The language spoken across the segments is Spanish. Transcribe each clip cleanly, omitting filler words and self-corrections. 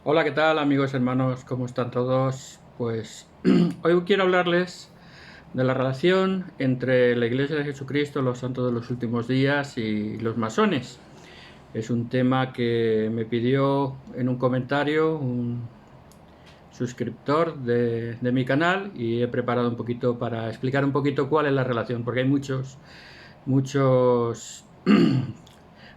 Hola, ¿qué tal amigos, hermanos? ¿Cómo están todos? Pues hoy quiero hablarles de la relación entre la Iglesia de Jesucristo, los santos de los últimos días y los masones. Es un tema que me pidió en un comentario un suscriptor de mi canal y he preparado un poquito para explicar un poquito cuál es la relación, porque hay muchos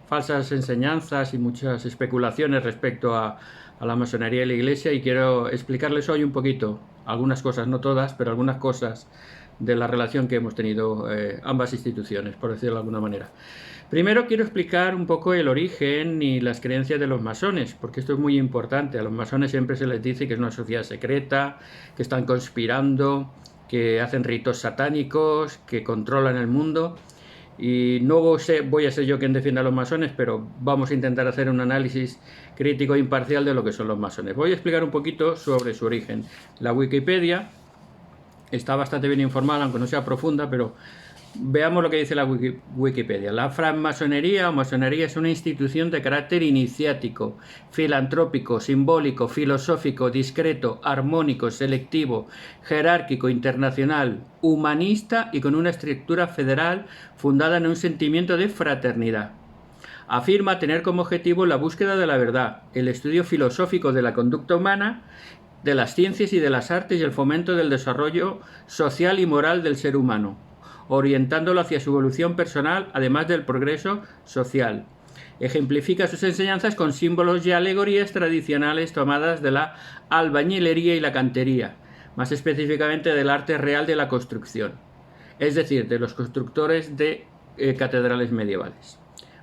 falsas enseñanzas y muchas especulaciones respecto a la masonería y la iglesia, y quiero explicarles hoy un poquito, algunas cosas, no todas, pero algunas cosas de la relación que hemos tenido ambas instituciones, por decirlo de alguna manera. Primero quiero explicar un poco el origen y las creencias de los masones, porque esto es muy importante. A los masones siempre se les dice que es una sociedad secreta, que están conspirando, que hacen ritos satánicos, que controlan el mundo. Y no voy a ser yo quien defienda a los masones, pero vamos a intentar hacer un análisis crítico e imparcial de lo que son los masones. Voy a explicar un poquito sobre su origen. La Wikipedia está bastante bien informada, aunque no sea profunda, pero veamos lo que dice la Wikipedia. La francmasonería o masonería es una institución de carácter iniciático, filantrópico, simbólico, filosófico, discreto, armónico, selectivo, jerárquico, internacional, humanista y con una estructura federal fundada en un sentimiento de fraternidad. Afirma tener como objetivo la búsqueda de la verdad, el estudio filosófico de la conducta humana, de las ciencias y de las artes y el fomento del desarrollo social y moral del ser humano, orientándolo hacia su evolución personal, además del progreso social. Ejemplifica sus enseñanzas con símbolos y alegorías tradicionales tomadas de la albañilería y la cantería, más específicamente del arte real de la construcción, es decir, de los constructores de catedrales medievales.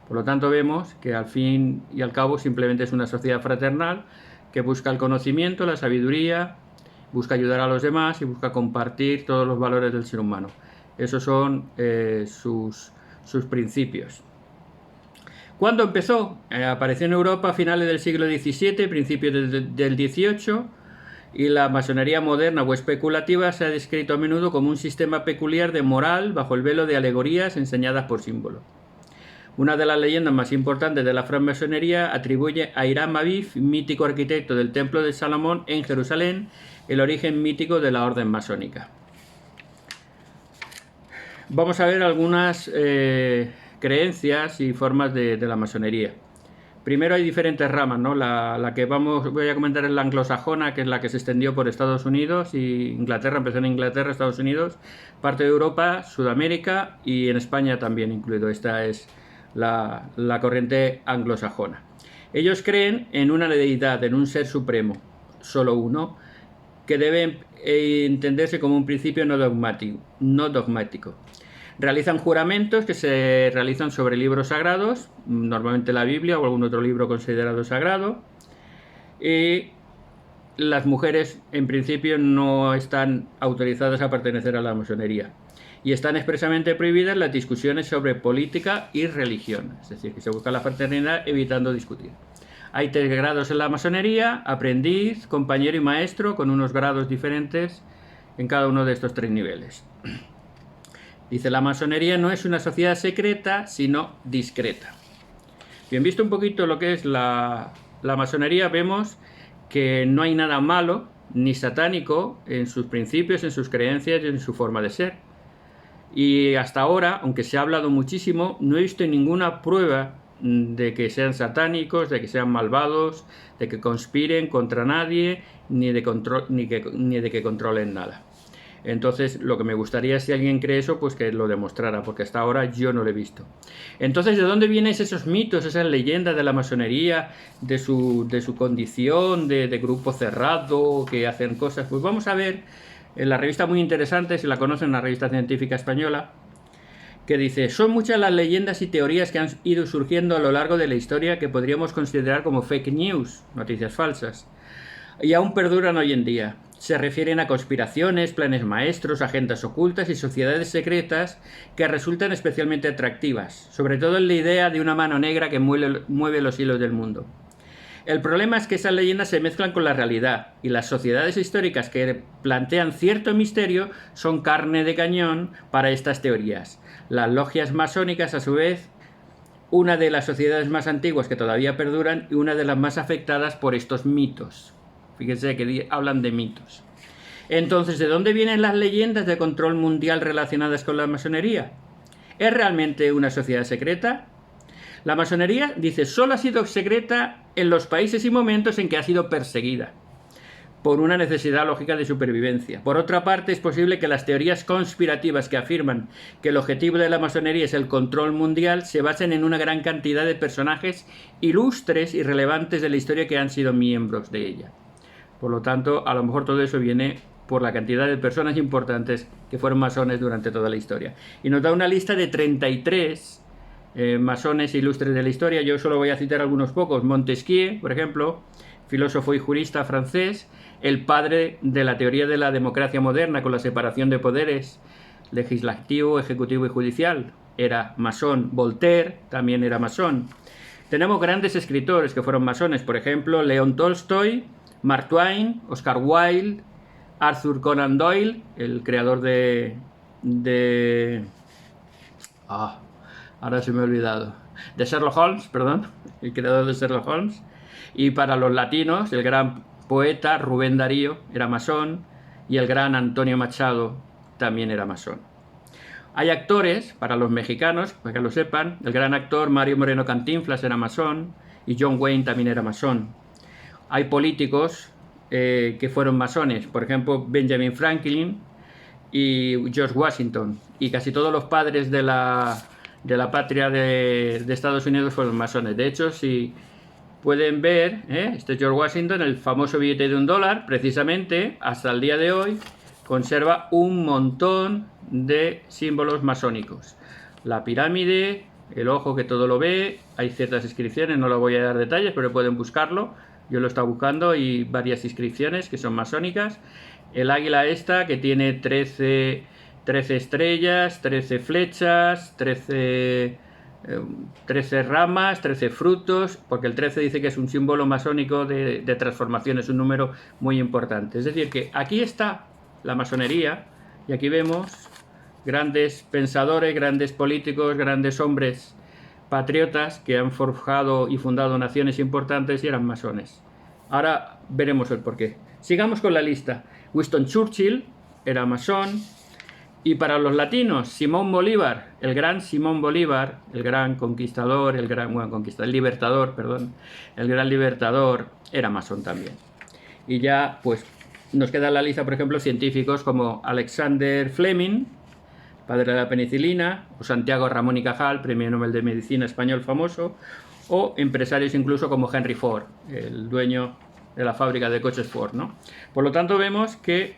Por lo tanto, vemos que al fin y al cabo simplemente es una sociedad fraternal que busca el conocimiento, la sabiduría, busca ayudar a los demás y busca compartir todos los valores del ser humano. Esos son sus principios. ¿Cuándo empezó? Apareció en Europa a finales del siglo XVII, principios del XVIII, y la masonería moderna o especulativa se ha descrito a menudo como un sistema peculiar de moral bajo el velo de alegorías enseñadas por símbolos. Una de las leyendas más importantes de la francmasonería atribuye a Hiram Abiff, mítico arquitecto del Templo de Salomón en Jerusalén, el origen mítico de la orden masónica. Vamos a ver algunas creencias y formas de la masonería. Primero hay diferentes ramas, ¿no? La que voy a comentar es la anglosajona, que es la que se extendió por Estados Unidos y Inglaterra, empezó en Inglaterra, Estados Unidos, parte de Europa, Sudamérica y en España también incluido. Esta es la corriente anglosajona. Ellos creen en una deidad, en un ser supremo, solo uno, que debe entenderse como un principio no dogmático. Realizan juramentos que se realizan sobre libros sagrados, normalmente la Biblia o algún otro libro considerado sagrado. Y las mujeres en principio no están autorizadas a pertenecer a la masonería. Y están expresamente prohibidas las discusiones sobre política y religión. Es decir, que se busca la fraternidad evitando discutir. Hay 3 grados en la masonería: aprendiz, compañero y maestro, con unos grados diferentes en cada uno de estos 3 niveles. Dice, la masonería no es una sociedad secreta, sino discreta. Bien, visto un poquito lo que es la masonería, vemos que no hay nada malo ni satánico en sus principios, en sus creencias y en su forma de ser. Y hasta ahora, aunque se ha hablado muchísimo, no he visto ninguna prueba de que sean satánicos, de que sean malvados, de que conspiren contra nadie, ni de que controlen nada. Entonces, lo que me gustaría, si alguien cree eso, pues que lo demostrara, porque hasta ahora yo no lo he visto. Entonces, ¿de dónde vienen esos mitos, esas leyendas de la masonería, de su condición, de grupo cerrado, que hacen cosas? Pues vamos a ver en la revista muy interesante, si la conocen, una revista científica española, que dice, son muchas las leyendas y teorías que han ido surgiendo a lo largo de la historia que podríamos considerar como fake news, noticias falsas, y aún perduran hoy en día. Se refieren a conspiraciones, planes maestros, agendas ocultas y sociedades secretas que resultan especialmente atractivas, sobre todo en la idea de una mano negra que mueve los hilos del mundo. El problema es que esas leyendas se mezclan con la realidad y las sociedades históricas que plantean cierto misterio son carne de cañón para estas teorías. Las logias masónicas, a su vez, una de las sociedades más antiguas que todavía perduran y una de las más afectadas por estos mitos. Fíjense que hablan de mitos. Entonces, ¿de dónde vienen las leyendas de control mundial relacionadas con la masonería? ¿Es realmente una sociedad secreta? La masonería, dice, solo ha sido secreta en los países y momentos en que ha sido perseguida, por una necesidad lógica de supervivencia. Por otra parte, es posible que las teorías conspirativas que afirman que el objetivo de la masonería es el control mundial se basen en una gran cantidad de personajes ilustres y relevantes de la historia que han sido miembros de ella. Por lo tanto, a lo mejor todo eso viene por la cantidad de personas importantes que fueron masones durante toda la historia. Y nos da una lista de 33 masones ilustres de la historia. Yo solo voy a citar algunos pocos. Montesquieu, por ejemplo, filósofo y jurista francés, el padre de la teoría de la democracia moderna con la separación de poderes legislativo, ejecutivo y judicial, era masón. Voltaire también era masón. Tenemos grandes escritores que fueron masones, por ejemplo, León Tolstoy, Mark Twain, Oscar Wilde, Arthur Conan Doyle, el creador ahora se me ha olvidado. De Sherlock Holmes, perdón, el creador de Sherlock Holmes. Y para los latinos, el gran poeta Rubén Darío era masón y el gran Antonio Machado también era masón. Hay actores, para los mexicanos, para que lo sepan, el gran actor Mario Moreno Cantinflas era masón y John Wayne también era masón. Hay políticos que fueron masones, por ejemplo Benjamin Franklin y George Washington, y casi todos los padres de la patria de Estados Unidos fueron masones. De hecho, si pueden ver, este George Washington, el famoso billete de $1, precisamente hasta el día de hoy conserva un montón de símbolos masónicos. La pirámide, el ojo que todo lo ve, hay ciertas inscripciones, no lo voy a dar detalles, pero pueden buscarlo. Yo lo estaba buscando y varias inscripciones que son masónicas. El águila esta que tiene 13 estrellas, 13 flechas, 13 ramas, 13 frutos, porque el 13 dice que es un símbolo masónico de transformación, es un número muy importante. Es decir, que aquí está la masonería y aquí vemos grandes pensadores, grandes políticos, grandes hombres patriotas que han forjado y fundado naciones importantes y eran masones. Ahora veremos el porqué. Sigamos con la lista. Winston Churchill era masón. Y para los latinos, Simón Bolívar, el gran Simón Bolívar, el gran conquistador, el gran libertador, era masón también. Y ya, pues, nos queda en la lista, por ejemplo, científicos como Alexander Fleming, padre de la penicilina, o Santiago Ramón y Cajal, premio Nobel de Medicina español famoso, o empresarios incluso como Henry Ford, el dueño de la fábrica de coches Ford, ¿no? Por lo tanto, vemos que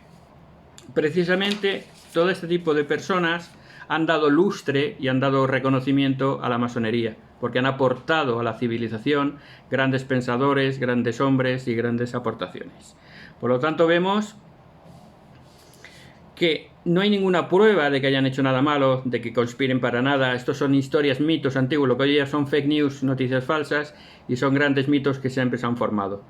precisamente todo este tipo de personas han dado lustre y han dado reconocimiento a la masonería, porque han aportado a la civilización grandes pensadores, grandes hombres y grandes aportaciones. Por lo tanto, vemos que no hay ninguna prueba de que hayan hecho nada malo, de que conspiren para nada. Estos son historias, mitos antiguos, lo que hoy ya son fake news, noticias falsas, y son grandes mitos que siempre se han formado.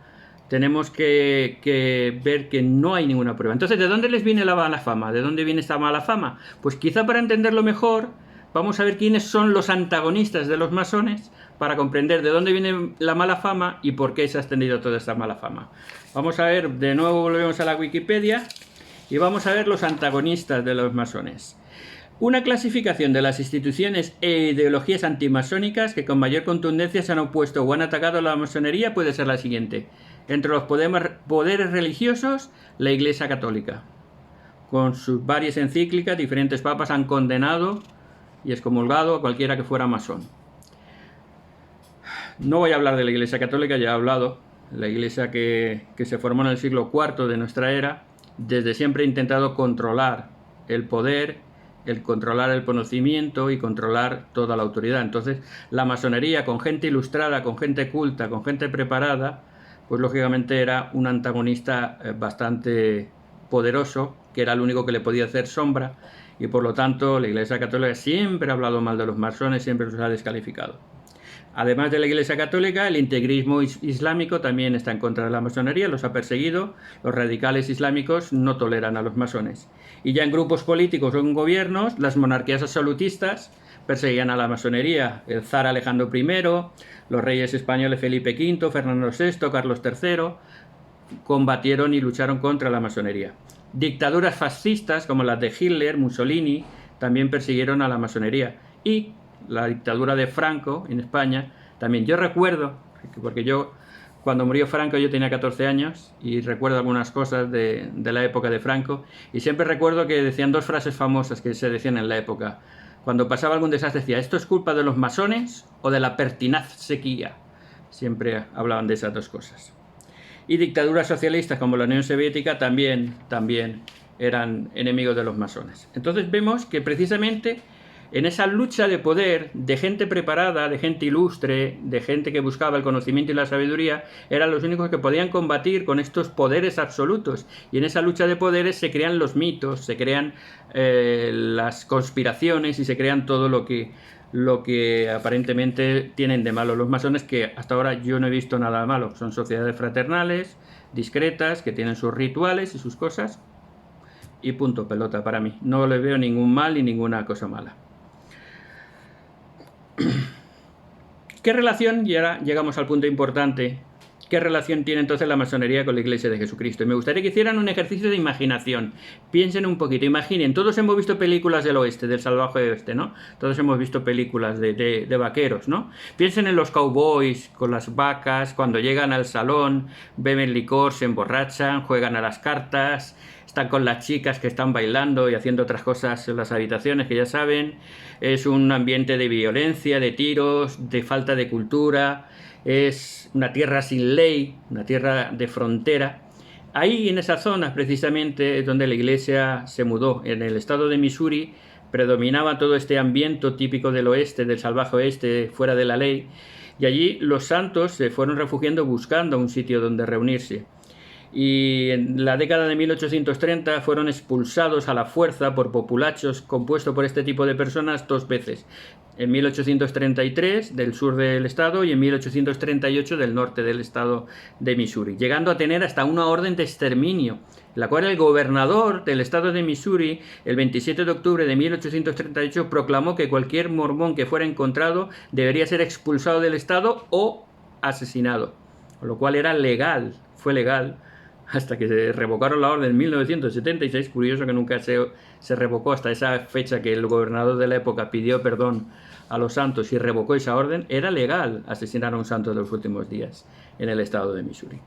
Tenemos que ver que no hay ninguna prueba. Entonces, ¿de dónde les viene la mala fama? ¿De dónde viene esta mala fama? Pues quizá para entenderlo mejor, vamos a ver quiénes son los antagonistas de los masones, para comprender de dónde viene la mala fama y por qué se ha extendido toda esta mala fama. Vamos a ver, de nuevo volvemos a la Wikipedia, y vamos a ver los antagonistas de los masones. Una clasificación de las instituciones e ideologías antimasónicas que con mayor contundencia se han opuesto o han atacado a la masonería puede ser la siguiente. Entre los poderes religiosos, la Iglesia Católica. Con sus varias encíclicas, diferentes papas han condenado y excomulgado a cualquiera que fuera masón. No voy a hablar de la Iglesia Católica, ya he hablado. La Iglesia que se formó en el siglo IV de nuestra era, desde siempre ha intentado controlar el poder, controlar el conocimiento y controlar toda la autoridad. Entonces, la masonería, con gente ilustrada, con gente culta, con gente preparada, pues lógicamente era un antagonista bastante poderoso, que era el único que le podía hacer sombra, y por lo tanto la Iglesia Católica siempre ha hablado mal de los masones, siempre los ha descalificado. Además de la Iglesia Católica, el integrismo islámico también está en contra de la masonería, los ha perseguido, los radicales islámicos no toleran a los masones. Y ya en grupos políticos o en gobiernos, las monarquías absolutistas perseguían a la masonería. El zar Alejandro I, los reyes españoles Felipe V, Fernando VI, Carlos III, combatieron y lucharon contra la masonería. Dictaduras fascistas como las de Hitler, Mussolini, también persiguieron a la masonería. Y la dictadura de Franco en España también. Yo recuerdo, porque cuando murió Franco yo tenía 14 años y recuerdo algunas cosas de la época de Franco, y siempre recuerdo que decían dos frases famosas que se decían en la época. Cuando pasaba algún desastre decía: ¿esto es culpa de los masones o de la pertinaz sequía? Siempre hablaban de esas dos cosas. Y dictaduras socialistas como la Unión Soviética también eran enemigos de los masones. Entonces vemos que precisamente en esa lucha de poder de gente preparada, de gente ilustre, de gente que buscaba el conocimiento y la sabiduría, eran los únicos que podían combatir con estos poderes absolutos. Y en esa lucha de poderes se crean los mitos, se crean las conspiraciones y se crean todo lo que aparentemente tienen de malo los masones, que hasta ahora yo no he visto nada de malo. Son sociedades fraternales, discretas, que tienen sus rituales y sus cosas, y punto pelota para mí. No le veo ningún mal ni ninguna cosa mala. ¿Qué relación, y ahora llegamos al punto importante, qué relación tiene entonces la masonería con la Iglesia de Jesucristo? Y me gustaría que hicieran un ejercicio de imaginación. Piensen un poquito, imaginen, todos hemos visto películas del oeste, del salvaje oeste, ¿no? Todos hemos visto películas de vaqueros, ¿no? Piensen en los cowboys con las vacas, cuando llegan al salón, beben licor, se emborrachan, juegan a las cartas, están con las chicas que están bailando y haciendo otras cosas en las habitaciones, que ya saben. Es un ambiente de violencia, de tiros, de falta de cultura. Es una tierra sin ley, una tierra de frontera. Ahí, en esa zona, precisamente, es donde la iglesia se mudó. En el estado de Missouri predominaba todo este ambiente típico del oeste, del salvaje oeste, fuera de la ley. Y allí los santos se fueron refugiando buscando un sitio donde reunirse. Y en la década de 1830 fueron expulsados a la fuerza por populachos compuesto por este tipo de personas dos veces, en 1833 del sur del estado y en 1838 del norte del estado de Missouri, llegando a tener hasta una orden de exterminio, la cual el gobernador del estado de Missouri el 27 de octubre de 1838 proclamó que cualquier mormón que fuera encontrado debería ser expulsado del estado o asesinado, con lo cual era legal, fue legal, hasta que se revocaron la orden en 1976. Curioso que nunca se revocó hasta esa fecha que el gobernador de la época pidió perdón a los santos y revocó esa orden. Era legal asesinar a un santo de los últimos días en el estado de Missouri.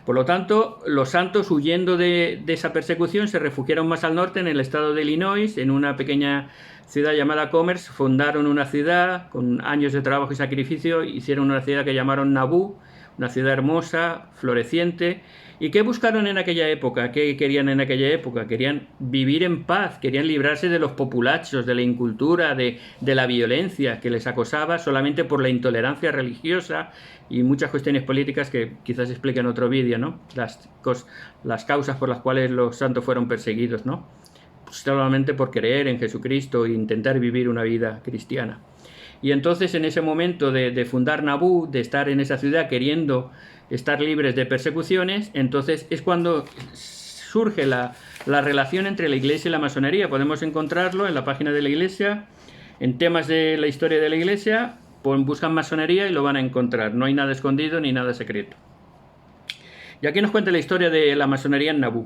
Por lo tanto, los santos, huyendo de esa persecución, se refugiaron más al norte, en el estado de Illinois, en una pequeña ciudad llamada Commerce. Fundaron una ciudad con años de trabajo y sacrificio, hicieron una ciudad que llamaron Nauvoo, una ciudad hermosa, floreciente. ¿Y qué buscaron en aquella época? ¿Qué querían en aquella época? Querían vivir en paz, querían librarse de los populachos, de la incultura, de la violencia que les acosaba solamente por la intolerancia religiosa y muchas cuestiones políticas que quizás explique en otro vídeo, ¿no? Las causas por las cuales los santos fueron perseguidos, ¿no? Pues solamente por creer en Jesucristo e intentar vivir una vida cristiana. Y entonces, en ese momento de fundar Nauvoo, de estar en esa ciudad queriendo estar libres de persecuciones, entonces es cuando surge la relación entre la iglesia y la masonería. Podemos encontrarlo en la página de la iglesia, en temas de la historia de la iglesia, buscan masonería y lo van a encontrar. No hay nada escondido ni nada secreto. Y aquí nos cuenta la historia de la masonería en Nauvoo.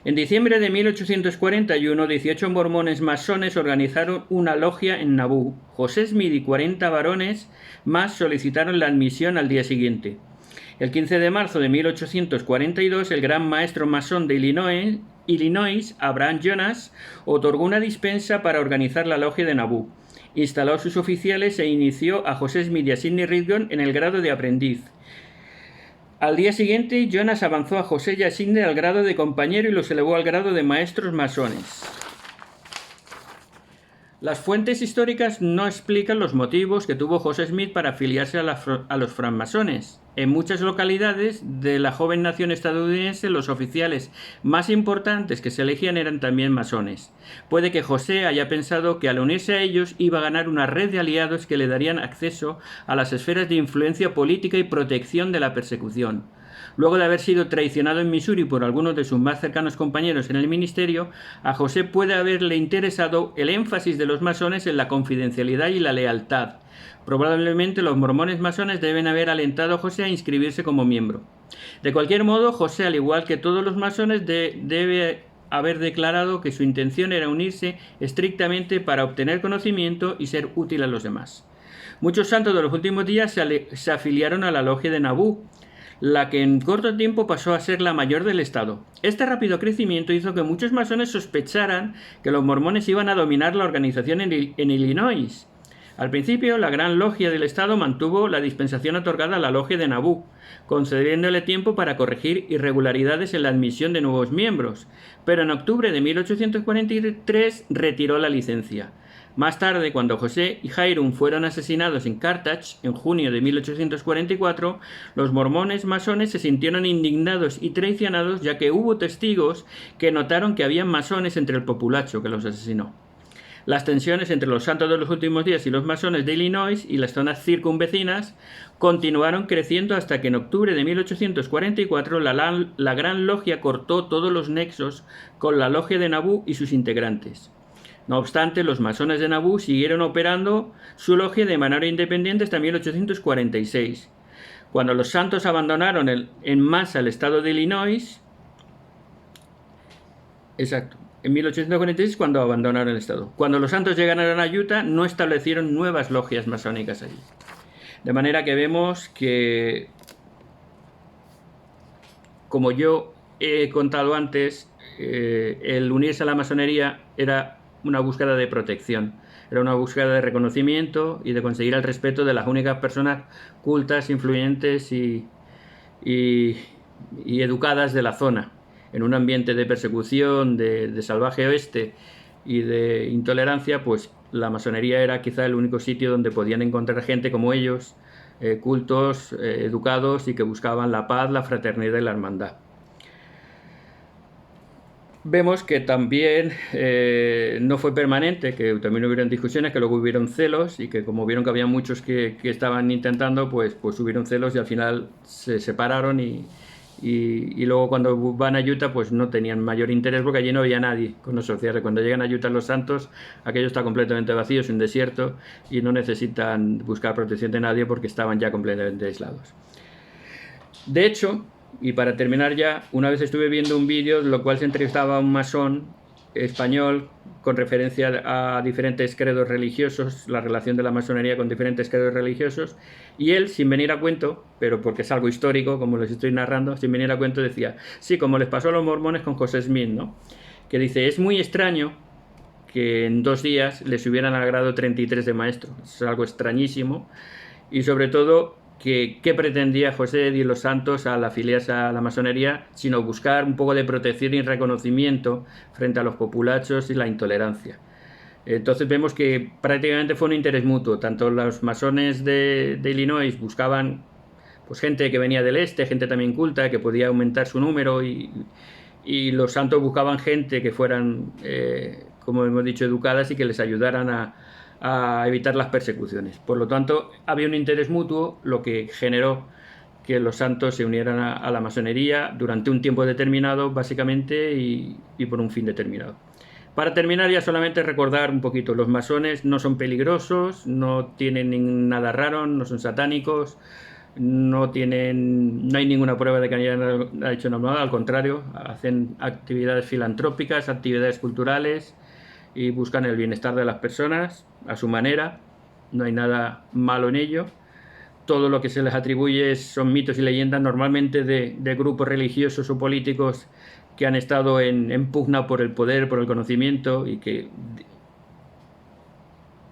En diciembre de 1841, 18 mormones masones organizaron una logia en Nauvoo. José Smith y 40 varones más solicitaron la admisión al día siguiente. El 15 de marzo de 1842, el gran maestro masón de Illinois, Abraham Jonas, otorgó una dispensa para organizar la logia de Nauvoo. Instaló a sus oficiales e inició a José Smith y a Sidney Rigdon en el grado de aprendiz. Al día siguiente, Jonas avanzó a José y a Sidney al grado de compañero y los elevó al grado de maestros masones. Las fuentes históricas no explican los motivos que tuvo José Smith para afiliarse a los francmasones. En muchas localidades de la joven nación estadounidense, los oficiales más importantes que se elegían eran también masones. Puede que José haya pensado que al unirse a ellos iba a ganar una red de aliados que le darían acceso a las esferas de influencia política y protección de la persecución. Luego de haber sido traicionado en Missouri por algunos de sus más cercanos compañeros en el ministerio, a José puede haberle interesado el énfasis de los masones en la confidencialidad y la lealtad. Probablemente los mormones masones deben haber alentado a José a inscribirse como miembro. De cualquier modo, José, al igual que todos los masones, debe haber declarado que su intención era unirse estrictamente para obtener conocimiento y ser útil a los demás. Muchos santos de los últimos días se afiliaron a la logia de Nabú, la que en corto tiempo pasó a ser la mayor del estado. Este rápido crecimiento hizo que muchos masones sospecharan que los mormones iban a dominar la organización en Illinois. Al principio, la Gran Logia del Estado mantuvo la dispensación otorgada a la Logia de Nabú, concediéndole tiempo para corregir irregularidades en la admisión de nuevos miembros, pero en octubre de 1843 retiró la licencia. Más tarde, cuando José y Hiram fueron asesinados en Carthage, en junio de 1844, los mormones masones se sintieron indignados y traicionados, ya que hubo testigos que notaron que había masones entre el populacho que los asesinó. Las tensiones entre los santos de los últimos días y los masones de Illinois y las zonas circunvecinas continuaron creciendo hasta que en octubre de 1844 la Gran Logia cortó todos los nexos con la Logia de Nabú y sus integrantes. No obstante, los masones de Nabú siguieron operando su logia de manera independiente hasta 1846. Cuando los santos abandonaron en masa el estado de Illinois, en 1846 cuando abandonaron el estado. Cuando los santos llegaron a Utah, no establecieron nuevas logias masónicas allí. De manera que vemos que, como yo he contado antes, el unirse a la masonería era una búsqueda de protección, era una búsqueda de reconocimiento y de conseguir el respeto de las únicas personas cultas, influyentes y educadas de la zona. En un ambiente de persecución, de salvaje oeste y de intolerancia, pues la masonería era quizá el único sitio donde podían encontrar gente como ellos, cultos, educados y que buscaban la paz, la fraternidad y la hermandad. Vemos que también no fue permanente, que también hubieron discusiones, que luego hubieron celos y que como vieron que había muchos que estaban intentando, pues hubieron celos y al final se separaron y luego cuando van a Utah pues no tenían mayor interés porque allí no había nadie con los sociales. Cuando llegan a Utah los santos, aquello está completamente vacío, es un desierto y no necesitan buscar protección de nadie porque estaban ya completamente aislados. De hecho, y para terminar ya, una vez estuve viendo un vídeo en lo cual se entrevistaba a un masón español con referencia a diferentes credos religiosos, la relación de la masonería con diferentes credos religiosos, y él, sin venir a cuento, pero porque es algo histórico, como les estoy narrando, sin venir a cuento decía, sí, como les pasó a los mormones con José Smith, ¿no? Que dice, es muy extraño que en 2 días les hubieran al grado 33 de maestro, es algo extrañísimo, y sobre todo ¿qué pretendía José y los santos al afiliarse a la masonería, sino buscar un poco de protección y reconocimiento frente a los populachos y la intolerancia. Entonces vemos que prácticamente fue un interés mutuo, tanto los masones de Illinois buscaban pues gente que venía del este, gente también culta, que podía aumentar su número y los santos buscaban gente que fueran, como hemos dicho, educadas y que les ayudaran a evitar las persecuciones. Por lo tanto, había un interés mutuo, lo que generó que los santos se unieran a la masonería durante un tiempo determinado, básicamente, y por un fin determinado. Para terminar, ya solamente recordar un poquito, los masones no son peligrosos, no tienen nada raro, no son satánicos, no hay ninguna prueba de que hayan hecho nada, al contrario, hacen actividades filantrópicas, actividades culturales, y buscan el bienestar de las personas a su manera, no hay nada malo en ello. Todo lo que se les atribuye son mitos y leyendas, normalmente de grupos religiosos o políticos que han estado en pugna por el poder, por el conocimiento, y que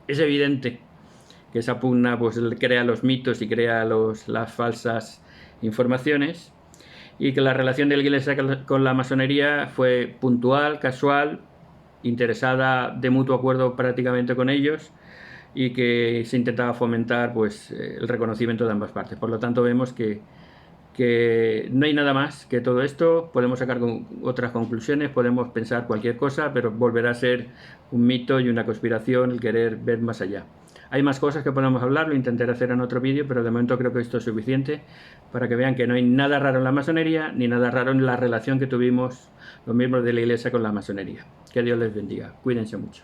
es evidente que esa pugna pues crea los mitos y crea las falsas informaciones, y que la relación de la Iglesia con la masonería fue puntual, casual, interesada de mutuo acuerdo prácticamente con ellos, y que se intentaba fomentar pues el reconocimiento de ambas partes. Por lo tanto, vemos que no hay nada más que todo esto. Podemos sacar otras conclusiones, podemos pensar cualquier cosa, pero volverá a ser un mito y una conspiración el querer ver más allá. Hay más cosas que podemos hablar, lo intentaré hacer en otro vídeo, pero de momento creo que esto es suficiente para que vean que no hay nada raro en la masonería, ni nada raro en la relación que tuvimos los miembros de la Iglesia con la masonería. Que Dios les bendiga. Cuídense mucho.